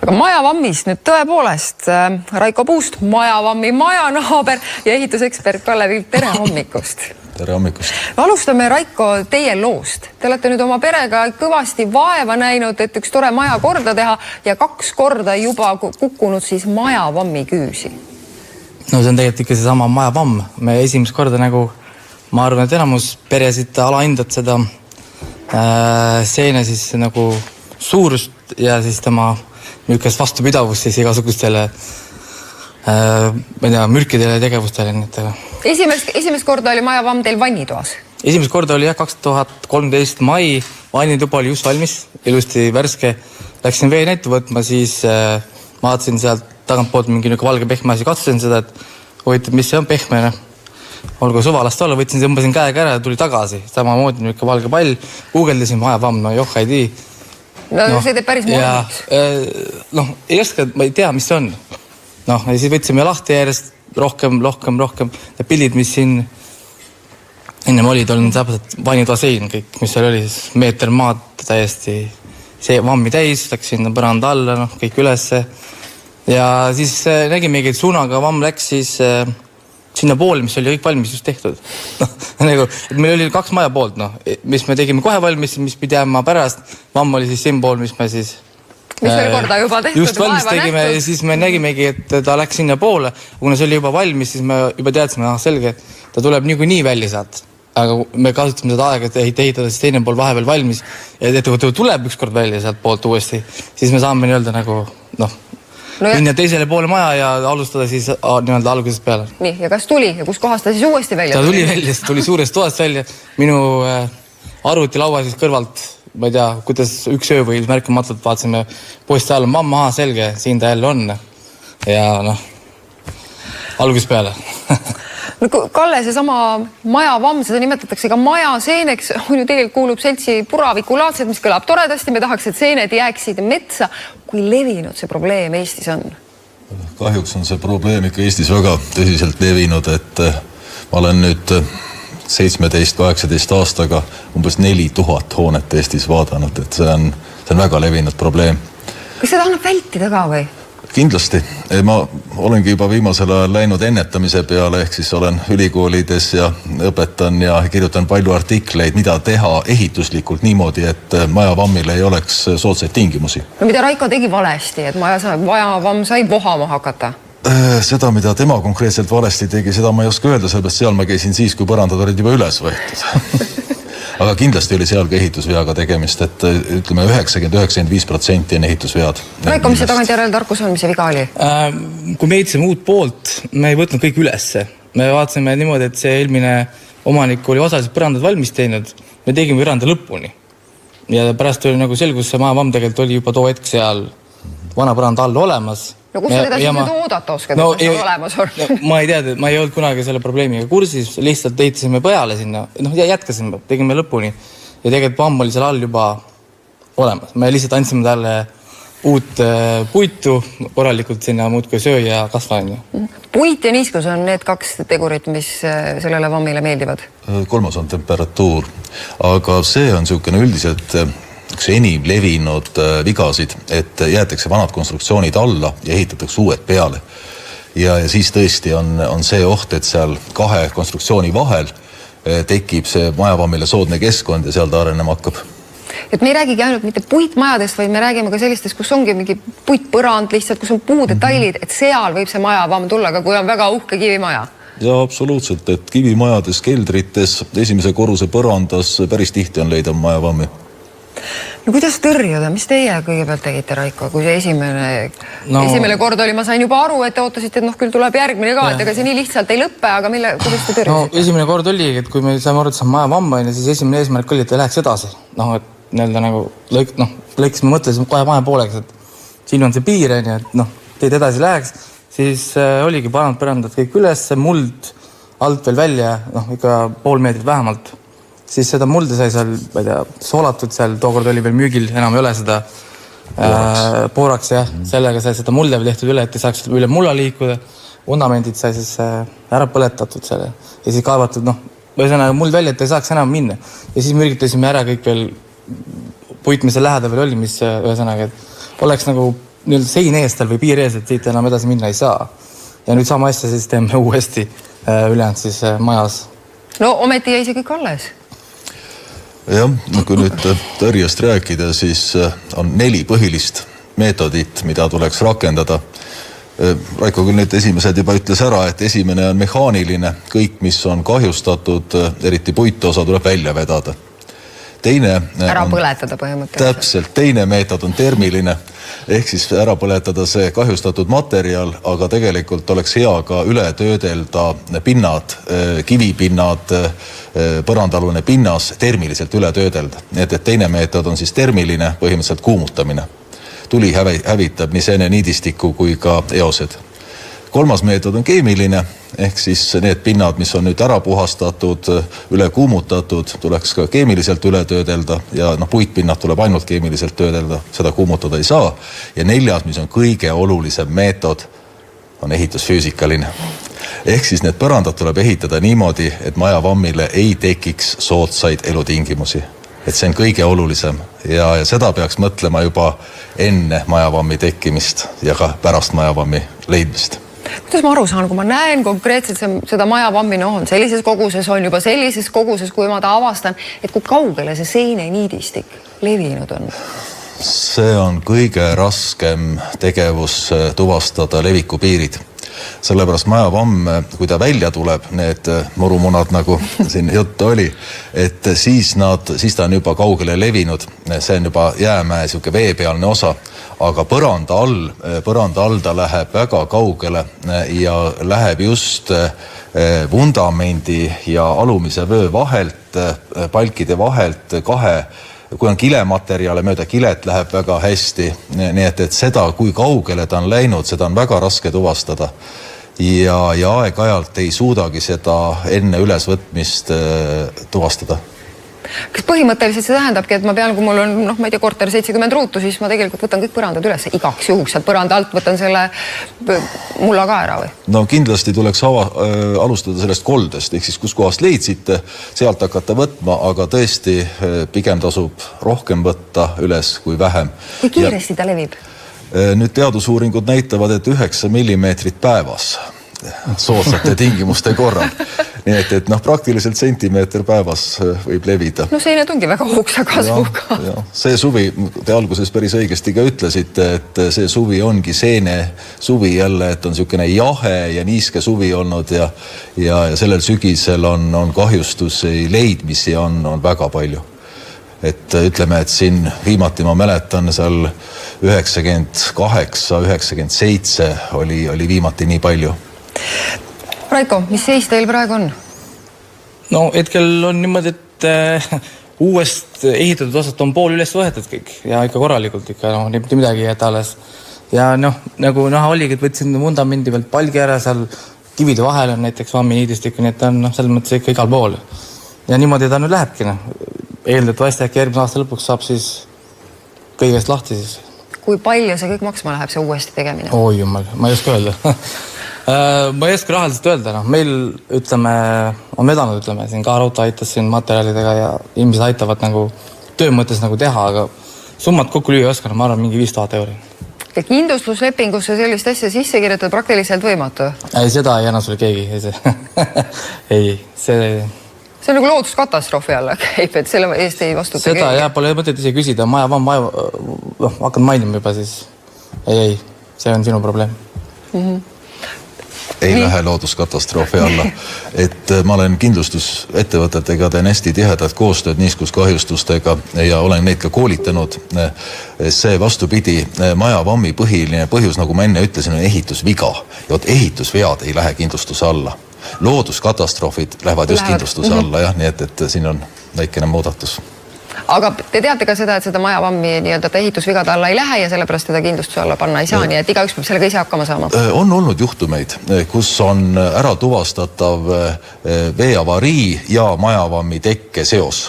Aga Majavammist nüüd tõepoolest Raiko Puust, Majavammi majanaaber ja ehitusekspert Kalle Vilt, tere hommikust! Tere hommikust! Alustame, Raiko, teie loost. Te olete nüüd oma perega kõvasti vaeva näinud, et üks tore maja korda teha ja 2 korda juba kukkunud siis Majavammi küüsi. No see on tegelikult ikka seesama Majavamm. Me esimest korda nagu, ma arvan, et enamus peresid alahindad seda seene siis nagu suurust ja siis tema niisugust vastupidavust siis igasugustele mürkidele ja tegevustele. Esimest korda oli Majavamm teil vannitoas? Esimest korda oli 2013 mai, vannituba oli just valmis, ilusti värske. Läksin veenäitu võtma, siis vaatasin sealt tagantpoolt mingi valge pehme asi, katsusin seda, et huvitav, mis see on pehmene. Olgu suvalast olla, võtsin, tõmbasin käega ära ja tuli tagasi. Samamoodi niisugune valge pall, guugeldasin Majavamm, no joh, ei tii. No see teeb päris moodiks. Ei oska, ma ei tea, mis see on. Ja siis võtsime lahti järjest rohkem. Ja pildid, mis siin ennem olid, on täpselt vannitoa sein, kõik, mis seal oli, siis meeter maad täiesti see vammi täis, läks sinna põranda alla, kõik ülesse. Ja siis nägimegi, et suunaga vamm läks siis sinna poole, mis oli kõik valmis just tehtud. Meil oli 2 maja poolt, mis me tegime kohe valmis, mis pidi jääma pärast. Vamm oli siis siin pool, mis me siis mis veel korda juba tehtud, just valmis tegime ja siis me nägimegi, et ta läks sinna poole. Kuna see oli juba valmis, siis me juba teadsime, selge, ta tuleb nii välja saat. Aga me kasutame seda aega, et ehitada siis teine pool vahepeal valmis ja kui tuleb üks kord välja sealt poolt uuesti, siis me saame nii-öelda nagu minna teisele poole maja ja alustada siis nii-öelda algusest peale. Nii, ja kas tuli ja kus kohas ta siis uuesti välja? Ta tuli välja, tuli suurest toast välja. Minu arvutilaua siis kõrvalt, ma ei tea, kuidas üks öö või märkamatult vaatasime posti all, mamma, selge, siin ta jälle on. Ja algusest peale. Kalle, see sama Majavamm, seda nimetatakse ka majaseeneks, on ju tegelikult kuulub seltsi Puravikulaatsed, mis kõlab toredasti, me tahaks, et seened jääksid metsa. Kui levinud see probleem Eestis on? Kahjuks on see probleem ikka Eestis väga tõsiselt levinud, et ma olen nüüd 17-18 aastaga umbes 4000 hoonet Eestis vaadanud, et see on väga levinud probleem. Kas seda annab vältida ka või? Kindlasti. Ma olengi juba viimasel ajal läinud ennetamise peale, ehk siis olen ülikoolides ja õpetan ja kirjutan palju artikleid, mida teha ehituslikult niimoodi, et Majavammile ei oleks soodsaid tingimusi. No mida Raiko tegi valesti, et Majavamm sai vohama hakata? Seda, mida tema konkreetselt valesti tegi, seda ma ei oska öelda, sellepärast seal ma käisin siis, kui põrandad olid juba üles võetud. Aga kindlasti oli seal ka ehitusveaga tegemist, et ütleme 90-95% on ehitusvead. Raiko, mis see tagantjärele tarkus on, mis see viga oli? Kui me ehitasime uut poolt, me ei võtnud kõik ülesse. Me vaatasime niimoodi, et see eelmine omanik oli osaliselt põrandad valmis teinud. Me tegime põranda lõpuni. Ja pärast oli nagu selgus, see Majavamm tegelikult oli juba too hetk seal vana põranda all olemas. No kus sa teda siis nüüd oodata oskad, et see olemas on? Ma ei tea, ma ei olnud kunagi selle probleemiga kursis, lihtsalt ehitasime põhjale sinna, ja jätkasime, tegime lõpuni ja tegelikult vamm oli seal all juba olemas. Me lihtsalt andsime talle uut puitu korralikult sinna muudkui söö ja kasvani. Puit ja niiskus on need 2 tegurit, mis sellele vammile meeldivad? 3. on temperatuur, aga see on niisugune üldiselt üks enim levinud vigasid, et jäetakse vanad konstruktsioonid alla ja ehitatakse uued peale. Ja siis tõesti on see oht, et seal 2 konstruktsiooni vahel tekib see Majavammile soodne keskkond ja seal ta arenema hakkab. Et me ei räägigi ainult mitte puitmajadest, vaid me räägime ka sellistest, kus ongi mingi puitpõrand lihtsalt, kus on puudetailid, et seal võib see Majavamm tulla, aga kui on väga uhke kivimaja. Ja absoluutselt, et kivimajades, keldrites, esimese korruse põrandas päris tihti on leida Majavammi. No kuidas tõrjuda? Mis teie kõigepealt tegite, Raiko? Kui see esimene kord oli, ma sain juba aru, et te ootasite, et küll tuleb järgmine ka, et ega see nii lihtsalt ei lõppe, aga kuidas te tõrjusite? Esimene kord oli, et kui me saime aru, et see on Majavamm, siis esimene eesmärk oli, et ta läheks edasi. Et nii-öelda nagu lõiksime mõtlesime kohe maja pooleks, et siin on see piir, et teid edasi läheks, siis oligi põrandad kõik üles, muld alt veel välja, ikka pool meetrit vähemalt. Siis seda mulda sai seal, ma ei tea, soolatud seal, tookord oli veel müügil, enam ei ole seda pooraks, jah. Sellega sai seda mulda veel tehtud üle, et ei saaks üle mulla liikuda. Undamendid sai siis ära põletatud selle. Ja siis kaevatud, ühesõnaga muld välja, et ei saaks enam minna. Ja siis mürgitasime ära kõik veel puit, mis lähedal veel oli, mis ühesõnaga, et oleks nagu nii-öelda sein ees tal või piir ees, et siit enam edasi minna ei saa. Ja nüüd sama asja siis teeme uuesti ülejäänud siis majas. No ometi jäi see kõik alles. Jah, kui nüüd tõrjest rääkida, siis on 4 põhilist meetodit, mida tuleks rakendada. Raiko küll nüüd esimesed juba ütles ära, et esimene on mehaaniline. Kõik, mis on kahjustatud, eriti puitosa, tuleb välja vedada. Teine ära põletada põhimõtteliselt. Täpselt, teine meetod on termiline, ehk siis ära põletada see kahjustatud materjal, aga tegelikult oleks hea ka üle töödelda pinnad, kivipinnad, põrandalune pinnas termiliselt üle töödelda. Nii et teine meetod on siis termiline, põhimõtteliselt kuumutamine. Tuli hävitab nii seeneniidistiku kui ka eosed. Kolmas meetod on keemiline, ehk siis need pinnad, mis on nüüd ära puhastatud, üle kuumutatud, tuleks ka keemiliselt üle töödelda ja puitpinnad tuleb ainult keemiliselt töödelda, seda kuumutada ei saa. Ja 4., mis on kõige olulisem meetod, on ehitusfüüsikaline. Ehk siis need põrandad tuleb ehitada niimoodi, et majavammile ei tekiks soodsaid elutingimusi. Et see on kõige olulisem ja seda peaks mõtlema juba enne majavammi tekkimist ja ka pärast majavammi leidmist. Kuidas ma aru saan, kui ma näen konkreetselt seda majavammi, on sellises koguses, on juba sellises koguses, kui ma ta avastan, et kui kaugele see seeneniidistik levinud on? See on kõige raskem tegevus tuvastada levikupiirid. Sellepärast majavamm, kui ta välja tuleb, need murumunad, nagu siin juttu oli, et siis ta on juba kaugele levinud. See on juba jäämäe siuke veepealne osa, aga põranda all ta läheb väga kaugele ja läheb just vundamendi ja alumise vöö vahelt, palkide vahelt kui on kilematerjale mööda kilet läheb väga hästi, nii et seda, kui kaugele ta on läinud, seda on väga raske tuvastada. Ja aeg-ajalt ei suudagi seda enne ülesvõtmist tuvastada. Kas põhimõtteliselt see tähendabki, et ma pean, kui mul on, ma ei tea, korter 70 ruutu, siis ma tegelikult võtan kõik põrandad üles igaks juhuks, sealt põranda alt võtan selle mulla ka ära või? No kindlasti tuleks alustada sellest koldest, ehk siis kus kohast leidsite, sealt hakata võtma, aga tõesti pigem tasub rohkem võtta üles kui vähem. Kui kiiresti ta levib? Nüüd teadusuuringud näitavad, et 9 millimeetrit päevas soodsate tingimuste korral. Nii et praktiliselt sentimeeter päevas võib levida. No seened ongi väga hoogsa kasvuga. Ja, see suvi, te alguses päris õigesti ka ütlesite, et see suvi ongi seene suvi jälle, et on siukene jahe ja niiske suvi olnud ja sellel sügisel on kahjustusi leidmisi on väga palju. Et ütleme, et siin viimati ma mäletan seal 98, 97 oli viimati nii palju. Raiko, mis seis teil praegu on? No hetkel on niimoodi, et uuest ehitatud osast on pool üles võetud kõik ja ikka korralikult ikka, mitte midagi jätta alles. Ja nagu näha oligi, et võtsin vundamendi pealt palgi ära, seal kivide vahel on näiteks vamminiidistik, nii et ta on selles mõttes ikka igal pool. Ja niimoodi ta nüüd lähebki. Eeldatavasti äkki järgmise aasta lõpuks saab siis kõigest lahti siis. Kui palju see kõik maksma läheb, see uuesti tegemine? Oi jumal, ma ei oska öelda. Ma ei oska rahaliselt öelda. Meil on vedanud, siin ka rauta aitas siin materjalidega ja inimesed aitavad töö mõttes teha, aga summat kokku lüüa ei oska, ma arvan mingi 5000 euri. Ja kindlustuslepingusse sellist asja sisse kirjutada praktiliselt võimatu? Ei, seda ei anna sulle keegi. Ei, see on nagu looduskatastroofi alla käib, et selle eest ei vastuta keegi. Seda jah, pole mõtet ise küsida, hakkan mainima juba siis. Ei, see on sinu probleem. Ei lähe looduskatastroofi alla. Et ma olen kindlustusettevõtetega, teen hästi tihedat koostööd niiskuskahjustustega ja olen neid ka koolitanud. See vastupidi, majavammi põhiline põhjus, nagu ma enne ütlesin, on ehitusviga. Ja ehitusvead ei lähe kindlustuse alla. Looduskatastroofid lähevad just kindlustuse alla, jah, nii et siin on väikene muudatus. Aga te teate ka seda, et seda majavammi ta ehitusvigade alla ei lähe ja sellepärast teda kindlustuse alla panna ei saa, nii et igaüks peab sellega ise hakkama saama. On olnud juhtumeid, kus on ära tuvastatav veeavarii ja majavammi tekke seos.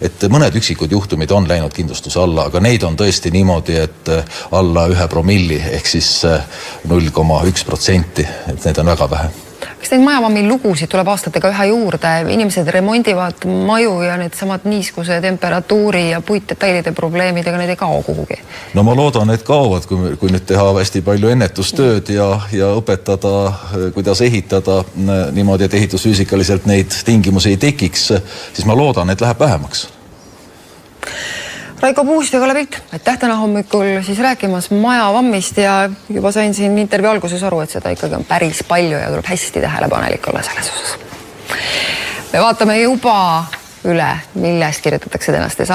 Et mõned üksikud juhtumid on läinud kindlustuse alla, aga neid on tõesti niimoodi, et alla 1 promilli ehk siis 0,1%, et need on väga vähe. Kas neid majavammi lugusid tuleb aastatega üha juurde, inimesed remondivad maju ja need samad niiskuse, temperatuuri ja puitdetailide probleemidega need ei kao kuhugi? No ma loodan, et kaovad, kui nüüd teha hästi palju ennetustööd ja õpetada, kuidas ehitada niimoodi, et ehitusfüüsikaliselt neid tingimusi ei tekiks, siis ma loodan, et läheb vähemaks. Raiko Puust ja Kalle Pilt, aitäh täna hommikul siis rääkimas majavammist ja juba sain siin intervjuu alguses aru, et seda ikkagi on päris palju ja tuleb hästi tähelepanelik olla selles osas. Me vaatame juba üle, millest kirjutatakse tänastes